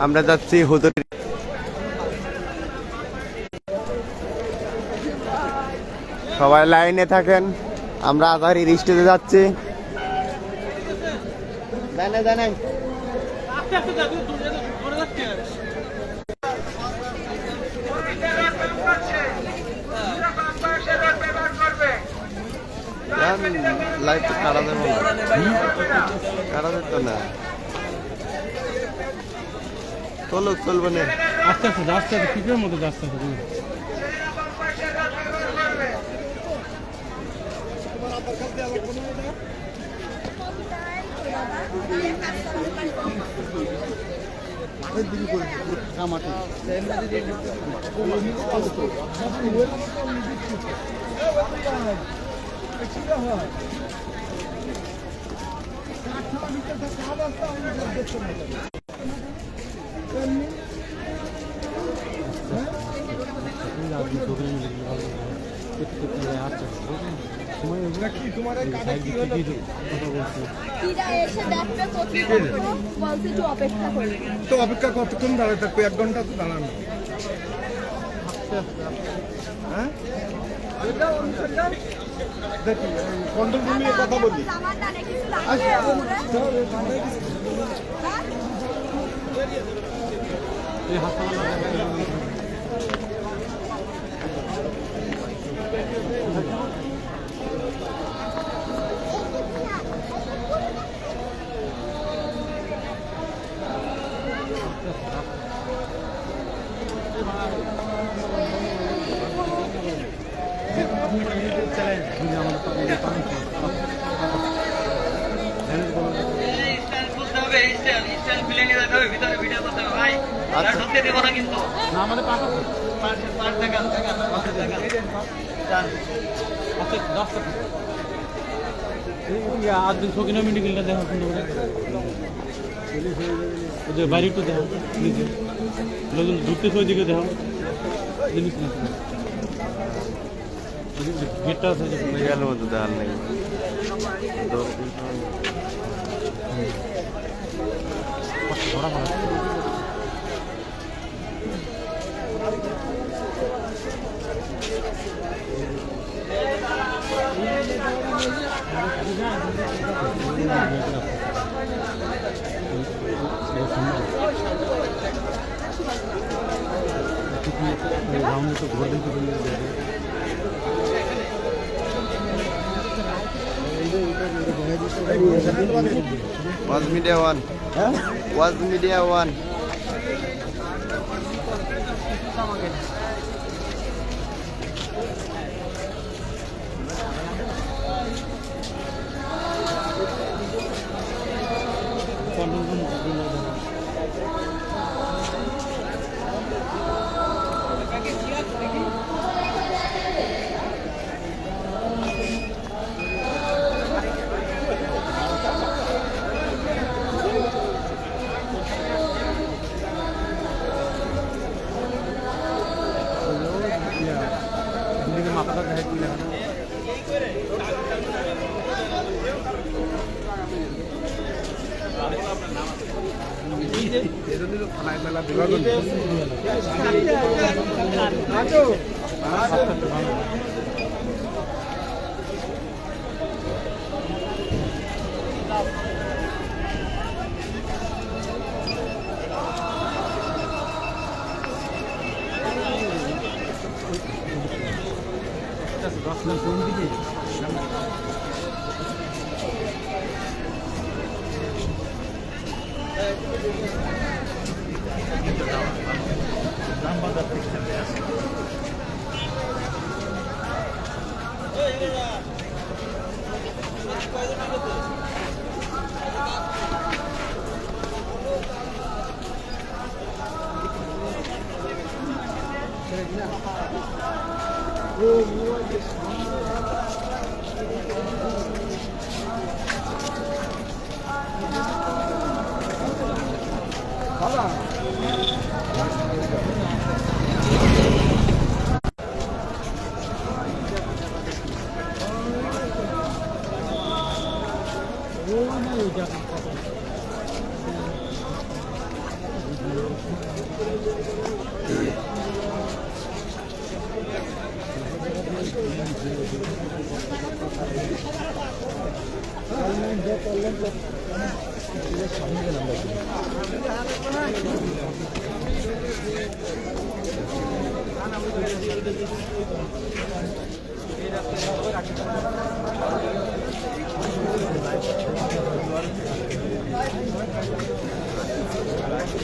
আমরা যাচ্ছি হুদুরি। সবাই লাইনে থাকেন, আমরা আধারি স্টেজে যাচ্ছি। জানাই লাইভ তো কারা দেবো, কারা দিত না, চলবে না। আস্তে আস্তে আস্তে আস্তে পিপের মতো আস্তে আস্তে তো অপেক্ষা কতক্ষণ দাঁড়ায় থাকবে? 1 ঘন্টা তো দাঁড়ানো। হ্যাঁ দেখি কন্ট্রোল রুমে কথা বলি। আচ্ছা আর দিন শৌখিনা মেডিকেলটা দেখো সুন্দর করে ওদের বাইরে একটু দেখো নিজে লোকজন ঢুকতেছে ওইদিকে দেখো জিনিস গেটটা আছে মেঘালের মধ্যে দেওয়ার নেই ধরা পড়া 1 media 1 1 media 1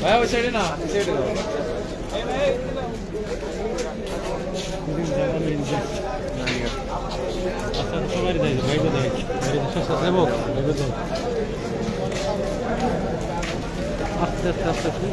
ভাই ওই সাইডে না এই সাইডে দাও আচ্ছা সবাই দেয় ভাই দেয় ভাই সস্তা দেবো ভাই দেয় আস্তে আস্তে আস্তে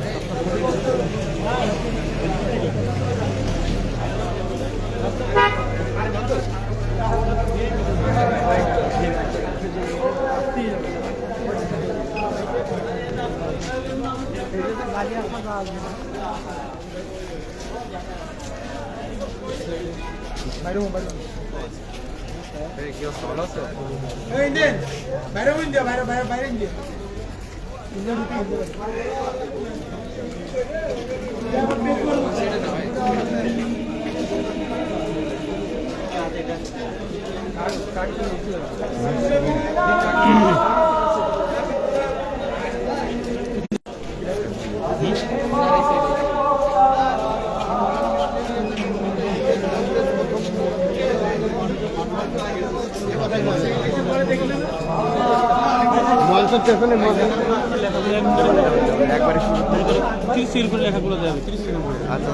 একবারে শুরু 30 সেকেন্ড করে লেখাগুলো দেবে 30 সেকেন্ড করে আচ্ছা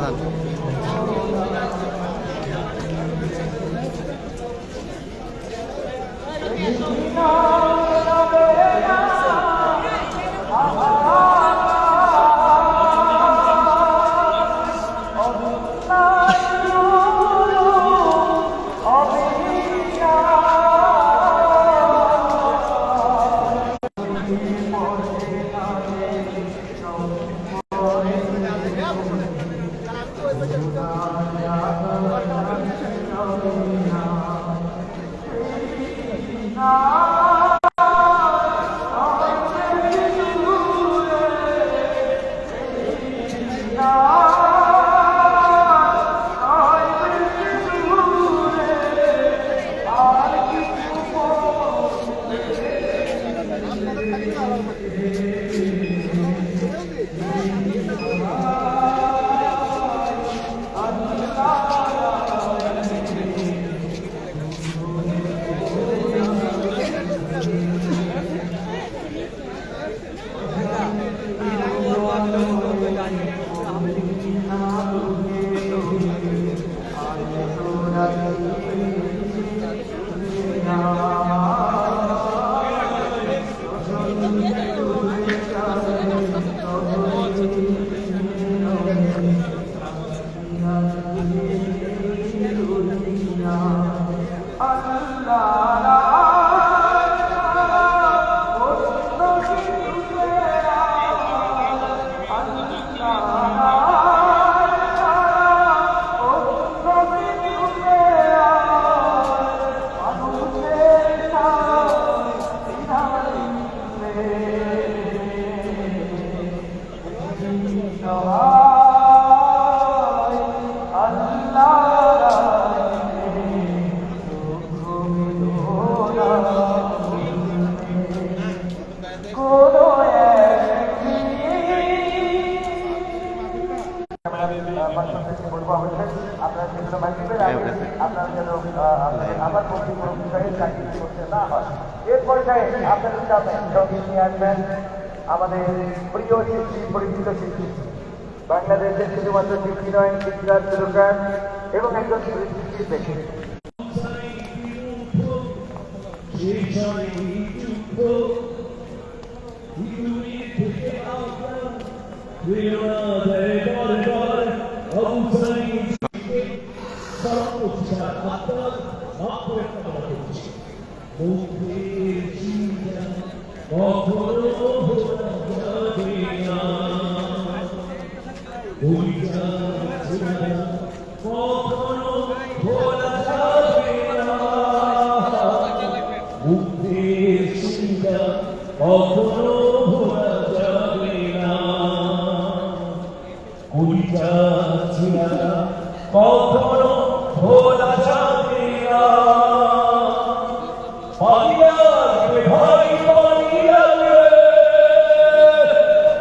আপনারা যেগুলো মাধ্যমের আগে আপনারা যেন আবার বলছি কোনো বিষয়ে চাকরি করতে না হয়। এর পর্যায়ে আপনাদের সাথে সঙ্গে নিয়ে আসবেন আমাদের প্রিয় শিল্পী, পরিচিত শিল্পী, বাংলাদেশের শুধুমাত্র শিল্পী নয়, শিক্ষার সুরকার এবং একজন শিল্পী ব্যক্তি। কখনো ভোলা যাবে না, পানি লাগবে ভাই, পানি লাগবে,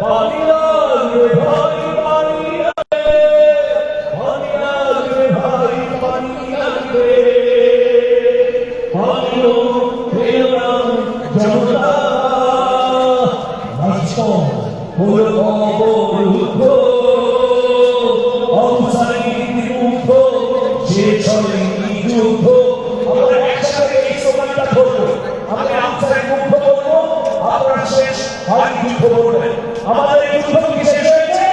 পানি লাগবে ভাই, পানি লাগবে, পানি লাগবে ভাই, পানি লাগবে, পানিও পেল না জনতা, রাষ্ট্র হল অবরুদ্ধ, আমাদের এই যুদ্ধ কি শেষ হয়েছে?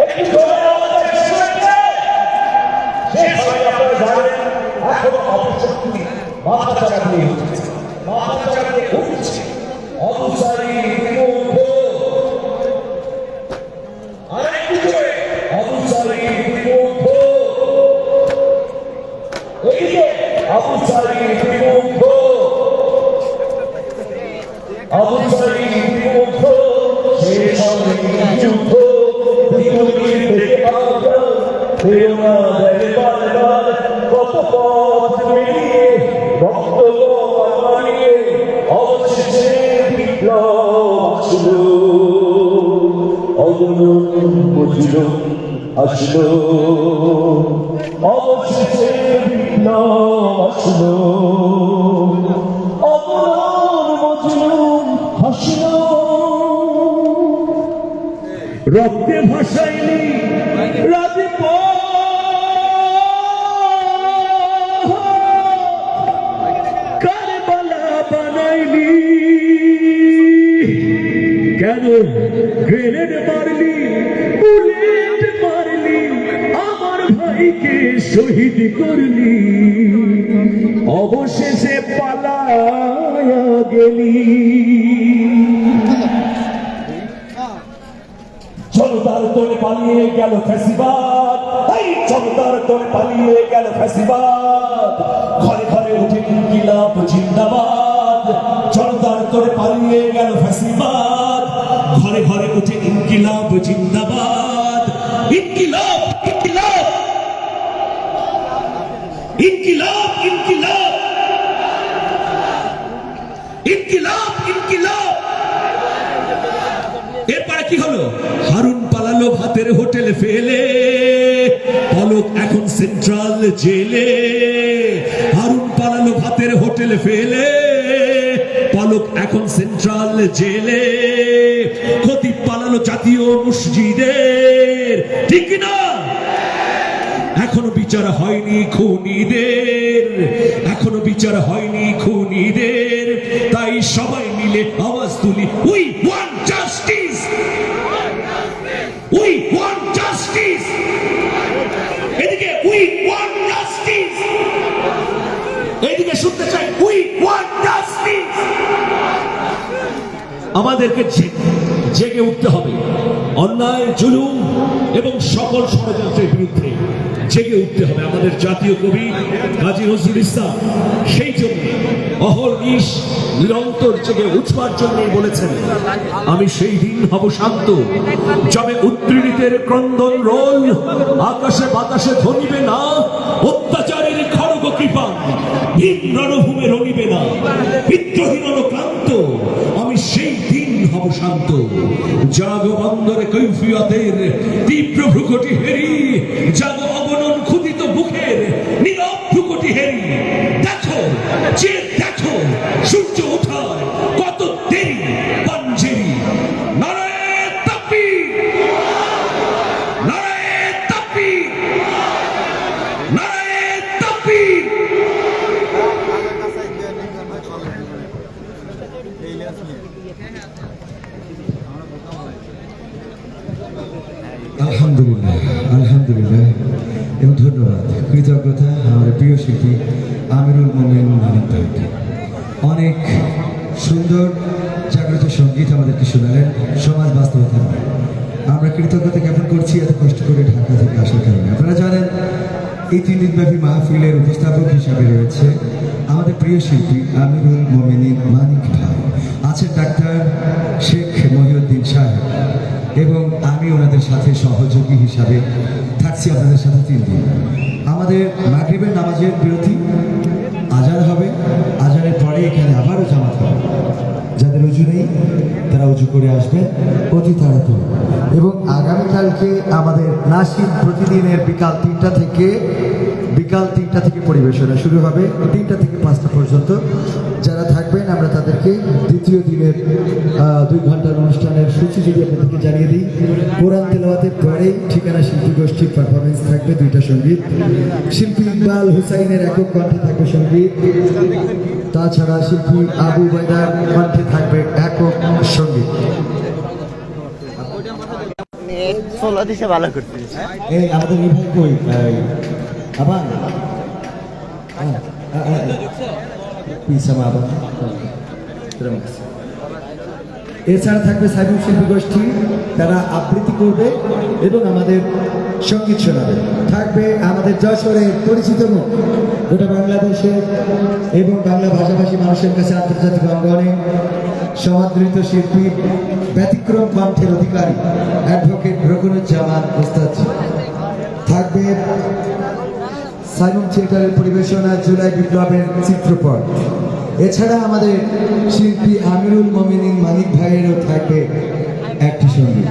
একটু সময় আমাদের শেষ হয়েছে, শেষ হয় আপনারা জানেন। এখনো অপশক্তি মাথা চাড়া দিয়ে উঠছে, মাথা চাড়া দিয়ে উঠছে, অবসারী বিমুখ আরেকটু জোরে, অবসারী বিমুখ, এইদিকে অবসারী বিমুখ, অবসারী বিমুখ, শেষ হবে যুদ্ধ, পৃথিবীর থেকে আমরা প্রেরণা দেয় বারবার, কত পথ পেরিয়ে রক্ত মানিয়ে অবশেষে বিপ্লব আসলো, অগণন মজলুম আসলো, অবশেষে বিপ্লব আসলো, অগণন মজলুম হাসলো, রক্তে ভাসাইনি রাজপথ, কারবালা বানাইনি, কেন গ্রেনেড মারলি, বুলেট মারলি, আমার ভাইকে শহীদ করলি, অবশেষে পালায়া গেলি, জনতার তোরে পালিয়ে গেল ফ্যাসিবাদ, এই জনতার তোরে পালিয়ে গেল ফ্যাসিবাদ, ঘরে ঘরে উঠে ইনকিলাব জিন্দাবাদ, জনতার তোরে পালিয়ে গেল ফ্যাসিবাদ, ঘরে ঘরে উঠে ইনকিলাব জিন্দাবাদ, ইনকিলাব ইনকিলাব ইনকিলাব ইনকিলাব ইনকিলাব ইনকিলাব। এরপরে কি হলো? হারুন পালালো ভাতের হোটেলে ফেলে, পলক এখন সেন্ট্রাল জেলে, হারুন পালালো ভাতের হোটেলে ফেলে, পলক এখন সেন্ট্রাল জেলে, খতিব পালালো জাতীয় মসজিদের, ঠিক না? এখনো বিচার হয়নি খুনিদের, এখনো বিচার হয়নি খুনিদের, তাই সবাই মিলে আওয়াজ তুলি, we want justice, we want justice, এদিকে উই ওয়ান্ট জাস্টিস, এইদিকে শুনতে চাই উই ওয়ান্ট জাস্টিস। আমাদেরকে জেগে উঠতে হবে অন্যায়, জুলুম এবং সকল ষড়যন্ত্রের বিরুদ্ধে জেগে উঠতে হবে। আমাদের জাতীয় কবি কাজী নজরুল ইসলাম সেই জন্য অহর্নিশ নিরন্তর জেগে উঠবার জন্যই বলেছেন, আমি সেই দিন হব শান্ত যবে উদ্দীড়িতের ক্রন্দন রোল আকাশে বাতাসে ধ্বনিবে না, অত্যাচারের খড়গ কৃপাণ ভিন রণভূমে রণিবে না, বিদ্রোহী রণক্রান্ত আমি সেই দিন হব শান্ত। জাগো বন্দরে কৈফিয়তের তীব্র ভ্রুকটি হেরি, জাগো অবনন পাঞ্জেরি পাঞ্জেরি নারায়ে তাকবীর নারায়ে তাকবীর নারায়ে তাকবীর। আলহামদুলিল্লাহ আলহামদুলিল্লাহ এবং ধন্যবাদ কৃতজ্ঞতা আমাদের প্রিয় শিল্পী আমিরুল মোমেন মানিক ভাইকে। অনেক সুন্দর জাগ্রত সঙ্গীত আমাদেরকে শোনালেন সমাজ বাস্তবতা নিয়ে। আমরা কৃতজ্ঞতা জ্ঞাপন করছি এত কষ্ট করে ঢাকা থেকে আসার কারণে। আপনারা জানেন এই 3 দিনব্যাপী মাহফিলের উপস্থাপক হিসাবে রয়েছে আমাদের প্রিয় শিল্পী আমিরুল মোমেনিন মানিক ভাই, আছেন ডাক্তার শেখ মহিউদ্দিন সাহেব এবং আমি ওনাদের সাথে সহযোগী হিসাবে থাকছি আপনাদের সাথে 3 দিন। আমাদের মাগরিবের নামাজের বিরতি, আজান হবে, আজানের পরে এখানে আবারও জামাত হবে। যাদের উজু নেই তারা উজু করে আসবেন অতি তাড়াতাড়ি। এবং আগামীকালকে আমাদের নাসিদ প্রতিদিনের বিকাল 3টা থেকে পরিবেশনা শুরু হবে, 3টা থেকে 5টা পর্যন্ত। যারা থাকবেন আমরা তাদেরকে দ্বিতীয় দিনের 2 ঘন্টার অনুষ্ঠানের সূচি যদি আপনাদেরকে জানিয়ে দিই। কোরআন তেলাওয়াতের পরেই ঠিকানা শিল্পী গোষ্ঠীর পারফরমেন্স থাকবে 2টা সঙ্গীত। শিল্পী ইকবাল হুসাইনের একক কণ্ঠে থাকবে সঙ্গীত, তাছাড়া শিল্পী আবু বাইদার কণ্ঠে থাকবে একক সঙ্গীত। ষোলো দিছে ভালো করছিস। এই আমাদের এই ভাই কই আবার আবার এছাড়া থাকবে সাইবুল শিল্পী গোষ্ঠী, তারা আবৃত্তি করবে এবং আমাদের সঙ্গীত শোনাবে। থাকবে আমাদের যশোরের পরিচিত মুখ, গোটা বাংলাদেশের এবং বাংলা ভাষাভাষী মানুষের কাছে আন্তর্জাতিক অঙ্গনে সমাদৃত শিল্পী, ব্যতিক্রম কণ্ঠের অধিকারী অ্যাডভোকেট রকুনুজ্জামান ওস্তাদ। থাকবে সাইমন থিয়েটারের পরিবেশনা জুলাই বিপ্লবের চিত্রপট। এছাড়া আমাদের শিল্পী আমিরুল মোমেনিন মানিক ভাইয়েরও থাকবে একটি সঙ্গীত।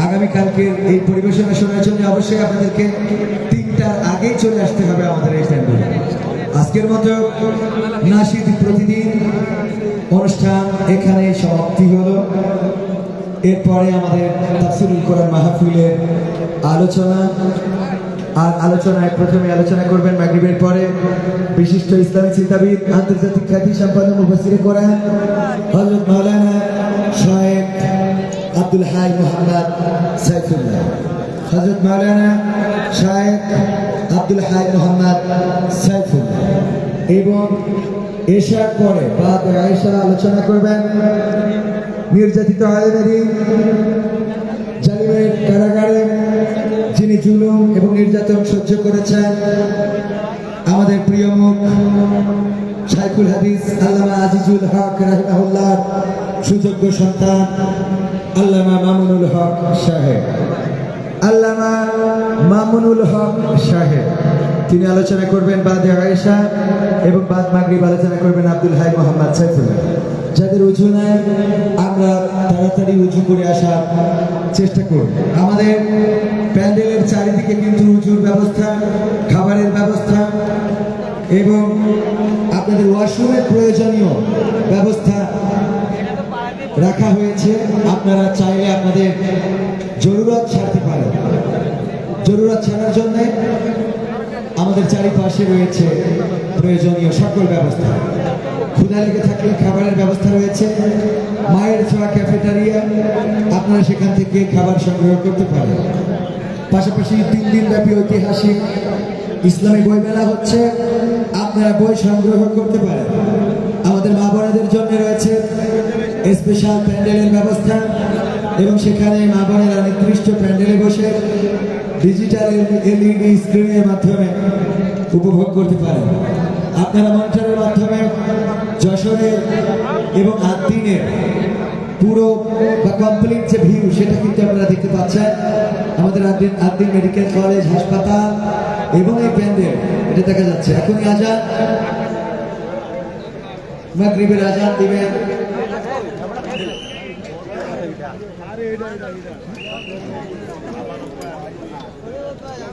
আগামীকালকের এই পরিবেশনা শোনার জন্য অবশ্যই আপনাদেরকে 3টার আগেই চলে আসতে হবে আমাদের এই প্যান্ডেলে। আজকের মতো নাসিদ প্রতিদিন অনুষ্ঠান এখানে সমাপ্তি হলো। এরপরে আমাদের তাফসিরুল কোরআন মাহফিলের আলোচনা, আর আলোচনায় প্রথমে আলোচনা করবেন মাগরিবের পরে বিশিষ্ট ইসলামী চিন্তাবিদ, আন্তর্জাতিক খ্যাতি সম্পন্ন মুফাসসিরে কোরআন হযরত মাওলানা শায়েখ আব্দুল হাই মোহাম্মদ সাইফুল্লাহ। হযরত মাওলানা শায়েখ আব্দুল হাই মোহাম্মদ সাইফুল্লাহ। এবং এশার পরে বাদ আয়েশা আলোচনা করবেন নির্যাতিত আলেমের জালিমের কারাগারে যিনি জুলুম এবং নির্যাতন সহ্য করেছেন, আমাদের প্রিয় মুখ শাইখুল হাদিস আল্লামা আজিজুল হক রাহিমাহুল্লাহর সুযোগ্য সন্তান আল্লামা মামুনুল হক সাহেব। আল্লামা মামুনুল হক সাহেব তিনি আলোচনা করবেন বাদে আয়েশা, এবং বাদ মাগরিব আলোচনা করবেন আব্দুল হাই মোহাম্মদ সাইফুল্লাহ। যাদের উজু নাই আমরা তাড়াতাড়ি উজু করে আসার চেষ্টা করব। আমাদের প্যান্ডেলের চারিদিকে কিন্তু উজুর ব্যবস্থা, খাবারের ব্যবস্থা এবং আপনাদের ওয়াশরুমের প্রয়োজনীয় ব্যবস্থা রাখা হয়েছে। আপনারা চাইলে আপনাদের জরুরত ছাড়তে পারেন। জরুরত ছাড়ার জন্য আমাদের চারিপাশে রয়েছে প্রয়োজনীয় সকল ব্যবস্থা। ক্ষুধা লেগে থাকলে খাবারের ব্যবস্থা রয়েছে। মায়ের ছোঁয়া ক্যাফেটেরিয়া, আপনারা সেখান থেকে খাবার সংগ্রহ করতে পারেন। পাশাপাশি 3 দিন ব্যাপী ঐতিহাসিক ইসলামী বই মেলা হচ্ছে, আপনারা বই সংগ্রহ করতে পারেন। আমাদের মা বোনেদের জন্য রয়েছে স্পেশাল প্যান্ডেলের ব্যবস্থা, এবং সেখানে মা বোনেরা নির্দিষ্ট প্যান্ডেলে বসে ডিজিটাল LED স্ক্রিনের মাধ্যমে উপভোগ করতে পারেন। আপনারা মনিটরের মাধ্যমে যশোরের এবং আদ্দিনের পুরো বা কমপ্লিট যে ভিউ সেটা কিন্তু আপনারা দেখতে পাচ্ছেন। আমাদের আদ্দিন মেডিকেল কলেজ, হাসপাতাল এবং এই প্যান্ডেল এটা দেখা যাচ্ছে। এখনই আজান, মাগরিবের আজান দিবেন।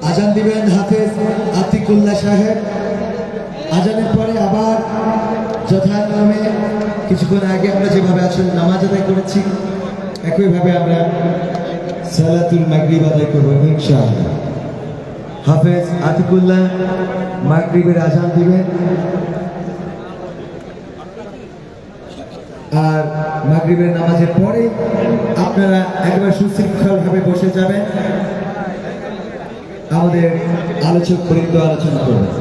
আজান দিবেন হাফেজ আতিকুল্লাহ সাহেব। আজানের পরে আবার যথাক্রমে কিছুক্ষণ আগে আমরা যেভাবে আসলে নামাজ আদায় করেছি একইভাবে আমরা সালাতুল মাগরিব আদায় করবো ইনশাআল্লাহ। হাফেজ আতিকুল্লাহ মাগরিবের আজান দিবেন আর মাগরিবের নামাজের পরে আপনারা একেবারে সুশৃঙ্খলভাবে বসে যাবেন, আমাদের আলোচক বৃন্দ আলোচনা করবেন।